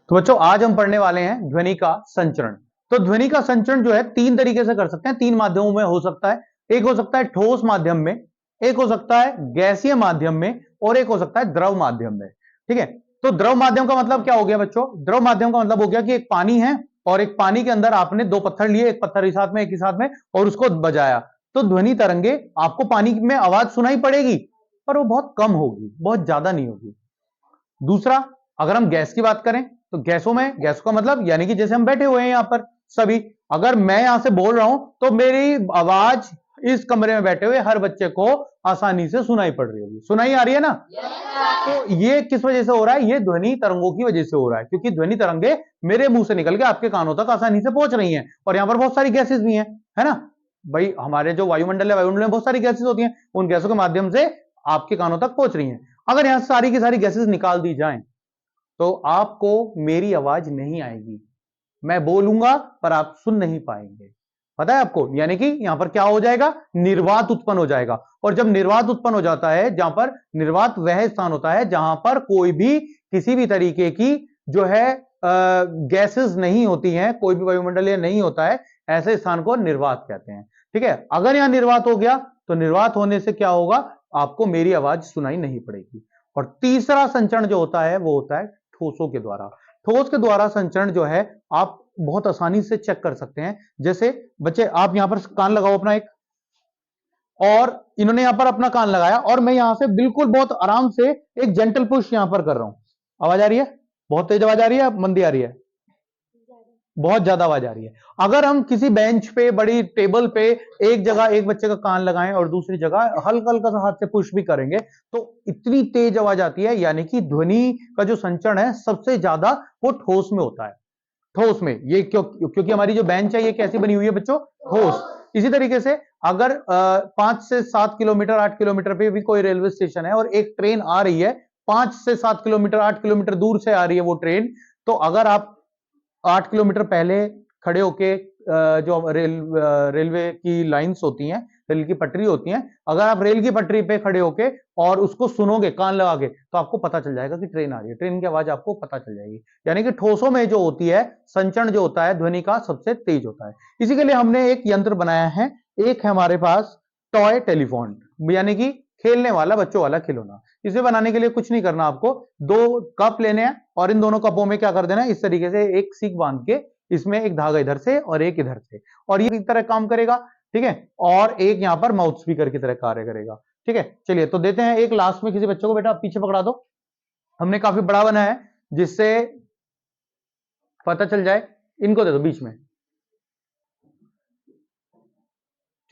तो बच्चों आज हम पढ़ने वाले हैं ध्वनि का संचरण। तो ध्वनि का संचरण जो है तीन तरीके से कर सकते हैं, तीन माध्यमों में हो सकता है। एक हो सकता है ठोस माध्यम में, एक हो सकता है गैसीय माध्यम में, और एक हो सकता है द्रव माध्यम में। ठीक है, तो द्रव माध्यम का मतलब क्या हो गया बच्चों? द्रव माध्यम का मतलब हो गया कि एक पानी है और एक पानी के अंदर आपने दो पत्थर लिए, एक पत्थर इस हाथ में एक इस हाथ में, और उसको बजाया तो ध्वनि तरंगे आपको पानी में आवाज सुनाई पड़ेगी, पर वो बहुत कम होगी, बहुत ज्यादा नहीं होगी। दूसरा, अगर हम गैस की बात करें तो गैसों में, गैस का मतलब यानी कि जैसे हम बैठे हुए हैं यहां पर सभी, अगर मैं यहां से बोल रहा हूं तो मेरी आवाज इस कमरे में बैठे हुए हर बच्चे को आसानी से सुनाई पड़ रही होगी। सुनाई आ रही है ना? तो ये किस वजह से हो रहा है? ये ध्वनि तरंगों की वजह से हो रहा है, क्योंकि ध्वनि तरंगे मेरे मुंह से निकल के आपके कानों तक आसानी से पहुंच रही हैं, और यहां पर बहुत सारी गैसेस भी हैं, है ना भाई? हमारे जो वायुमंडल है, वायुमंडल में बहुत सारी गैसेस होती हैं, उन गैसों के माध्यम से आपके कानों तक पहुंच रही हैं। अगर यहां सारी की सारी गैसेस निकाल दी जाएं तो आपको मेरी आवाज नहीं आएगी, मैं बोलूंगा पर आप सुन नहीं पाएंगे। पता है आपको? यानी कि यहां पर क्या हो जाएगा? निर्वात उत्पन्न हो जाएगा। और जब निर्वात उत्पन्न हो जाता है, जहां पर निर्वात वह स्थान होता है जहां पर कोई भी किसी भी तरीके की जो है गैसेस नहीं होती हैं, कोई भी वायुमंडलीय नहीं होता है, ऐसे स्थान को निर्वात कहते हैं। ठीक है, अगर यहां निर्वात हो गया तो निर्वात होने से क्या होगा? आपको मेरी आवाज सुनाई नहीं पड़ेगी। और तीसरा संचरण जो होता है वो होता है ठोसों के द्वारा। ठोस के द्वारा संचरण जो है आप बहुत आसानी से चेक कर सकते हैं। जैसे बच्चे आप यहां पर कान लगाओ अपना एक, और इन्होंने यहां पर अपना कान लगाया और मैं यहां से बिल्कुल बहुत आराम से एक जेंटल पुश यहां पर कर रहा हूं। आवाज आ रही है? बहुत तेज आवाज आ रही है, मंदी आ रही है? बहुत ज्यादा आवाज आ रही है। अगर हम किसी बेंच पे, बड़ी टेबल पे एक जगह एक बच्चे का कान लगाएं और दूसरी जगह हल्का हल्का सा हाथ से पुश भी करेंगे तो इतनी तेज आवाज आती है। यानी कि ध्वनि का जो संचरण है सबसे ज्यादा वो ठोस में होता है। ठोस में ये क्योंकि हमारी जो बेंच है ये कैसी बनी हुई है बच्चों? ठोस। इसी तरीके से अगर 5 से 7 किलोमीटर 8 किलोमीटर पे भी कोई रेलवे स्टेशन है और एक ट्रेन आ रही है, 5 से 7 किलोमीटर 8 किलोमीटर दूर से आ रही है वो ट्रेन, तो अगर आप 8 किलोमीटर पहले खड़े होके जो रेलवे की लाइंस होती हैं, रेल की पटरी होती हैं, अगर आप रेल की पटरी पे खड़े होके और उसको सुनोगे कान लगा के तो आपको पता चल जाएगा कि ट्रेन आ रही है, ट्रेन की आवाज आपको पता चल जाएगी। यानी कि ठोसों में जो होती है संचरण जो होता है ध्वनि का सबसे तेज होता है। इसी के लिए हमने एक यंत्र बनाया है। एक है हमारे पास टॉय टेलीफोन, यानी कि खेलने वाला, बच्चों वाला खिलौना। इसे बनाने के लिए कुछ नहीं करना, आपको दो कप लेने हैं और इन दोनों कपों में क्या कर देना है, इस तरीके से एक सीख बांध के इसमें एक धागा इधर से और एक इधर से, और ये इस तरह काम करेगा। ठीक है, और एक यहां पर माउथ स्पीकर की तरह कार्य करेगा। ठीक है, चलिए तो देते हैं एक लास्ट में किसी बच्चे को। बेटा पीछे पकड़ा दो, हमने काफी बड़ा बनाया है जिससे पता चल जाए। इनको दे दो बीच में।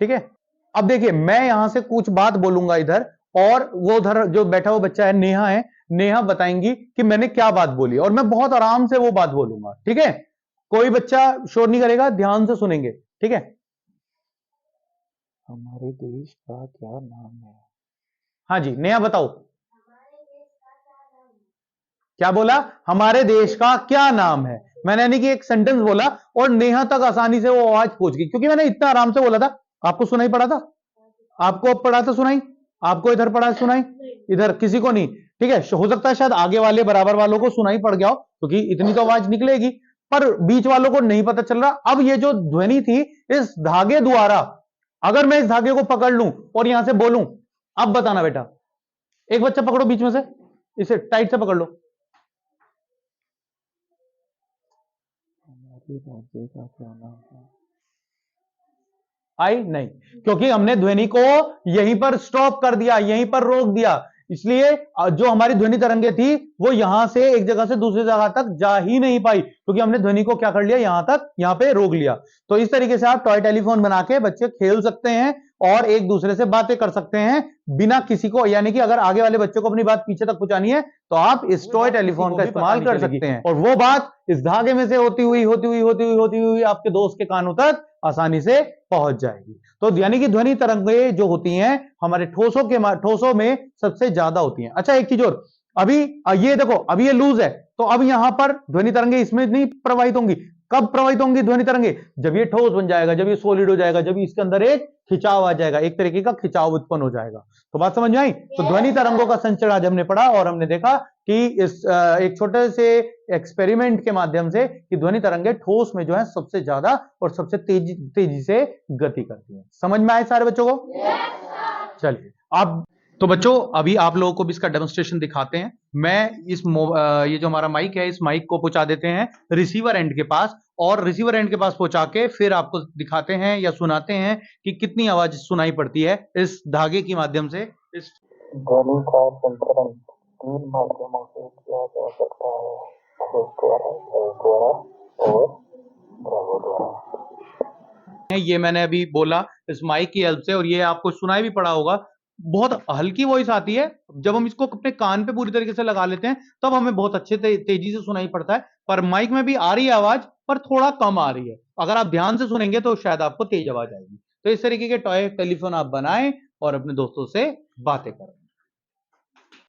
ठीक है, अब देखिए मैं यहां से कुछ बात बोलूंगा इधर, और वो उधर जो बैठा हुआ बच्चा है, नेहा है, नेहा बताएंगी कि मैंने क्या बात बोली, और मैं बहुत आराम से वो बात बोलूंगा। ठीक है, कोई बच्चा शोर नहीं करेगा, ध्यान से सुनेंगे। ठीक है, हमारे देश का क्या नाम है? हाँ जी नेहा बताओ। क्या बोला? हमारे देश का क्या नाम है। मैंने यानी कि एक सेंटेंस बोला और नेहा तक आसानी से वो आवाज पहुंच गई, क्योंकि मैंने इतना आराम से बोला था। आपको सुनाई पड़ा था? आपको पड़ा था सुनाई? आपको इधर पड़ा सुनाई? इधर किसी को नहीं। ठीक है, हो सकता है शायद आगे वाले बराबर वालों को सुनाई पड़ गया हो, क्योंकि इतनी तो आवाज निकलेगी, पर बीच वालों को नहीं पता चल रहा। अब ये जो ध्वनि थी इस धागे द्वारा, अगर मैं इस धागे को पकड़ लूं और यहां से बोलूं, अब बताना बेटा। एक बच्चा पकड़ो बीच में से, इसे टाइट से पकड़ लो। राज्य का क्या नाम है? आई नहीं, क्योंकि हमने ध्वनि को यहीं पर स्टॉप कर दिया, यहीं पर रोक दिया। इसलिए जो हमारी ध्वनि तरंगे थी वो यहां से एक जगह से दूसरी जगह तक जा ही नहीं पाई, क्योंकि हमने ध्वनि को क्या कर लिया, यहां तक, यहां पे रोक लिया। तो इस तरीके से आप टॉय टेलीफोन बना के बच्चे खेल सकते हैं और एक दूसरे से बातें कर सकते हैं बिना किसी को, यानी कि अगर आगे वाले बच्चे को अपनी बात पीछे तक पहुंचानी है तो आप इस टॉय टेलीफोन का इस्तेमाल कर सकते हैं, और वो बात इस धागे में से होती हुई आपके दोस्त के कानों तक आसानी से पहुंच जाएगी। तो यानी कि ध्वनि तरंगें जो होती हैं हमारे ठोसों में सबसे ज्यादा होती हैं। अच्छा एक चीज और, अभी ये देखो, अभी ये लूज है तो अब यहां पर ध्वनि तरंगें इसमें नहीं प्रवाहित होंगी, कब प्रवाहित होंगी ध्वनि तरंगे? जब ये ठोस बन जाएगा, जब ये सॉलिड हो जाएगा, जब इसके अंदर एक खिंचाव आ जाएगा, एक तरीके का खिंचाव उत्पन्न हो जाएगा। तो बात समझ में आई? तो ध्वनि तरंगों का संचरण आज हमने पढ़ा और हमने देखा कि इस एक छोटे से एक्सपेरिमेंट के माध्यम से कि ध्वनि तरंगे ठोस में जो है सबसे ज्यादा और सबसे तेजी से गति करती है। समझ में आए सारे बच्चों को? चलिए अब तो बच्चों अभी आप लोगों को भी इसका डेमोन्स्ट्रेशन दिखाते हैं। मैं ये जो हमारा माइक है, इस माइक को पहुंचा देते हैं रिसीवर एंड के पास, और रिसीवर एंड के पास पहुंचा के फिर आपको दिखाते हैं या सुनाते हैं कि कितनी आवाज सुनाई पड़ती है इस धागे के माध्यम से। इस ध्वनि का संचरण 3 माध्यमों से किया जा सकता है, ठोस द्वारा, गैस द्वारा और द्रव द्वारा। ये मैंने अभी बोला इस माइक की हेल्प से, और ये आपको सुनाई भी पड़ा होगा। बहुत हल्की वॉइस आती है, जब हम इसको अपने कान पे पूरी तरीके से लगा लेते हैं तब हमें बहुत अच्छे तेजी से सुनाई पड़ता है। पर माइक में भी आ रही है आवाज, पर थोड़ा कम आ रही है। अगर आप ध्यान से सुनेंगे तो शायद आपको तेज आवाज आएगी। तो इस तरीके के टॉय टेलीफोन आप बनाएं और अपने दोस्तों से बातें करें।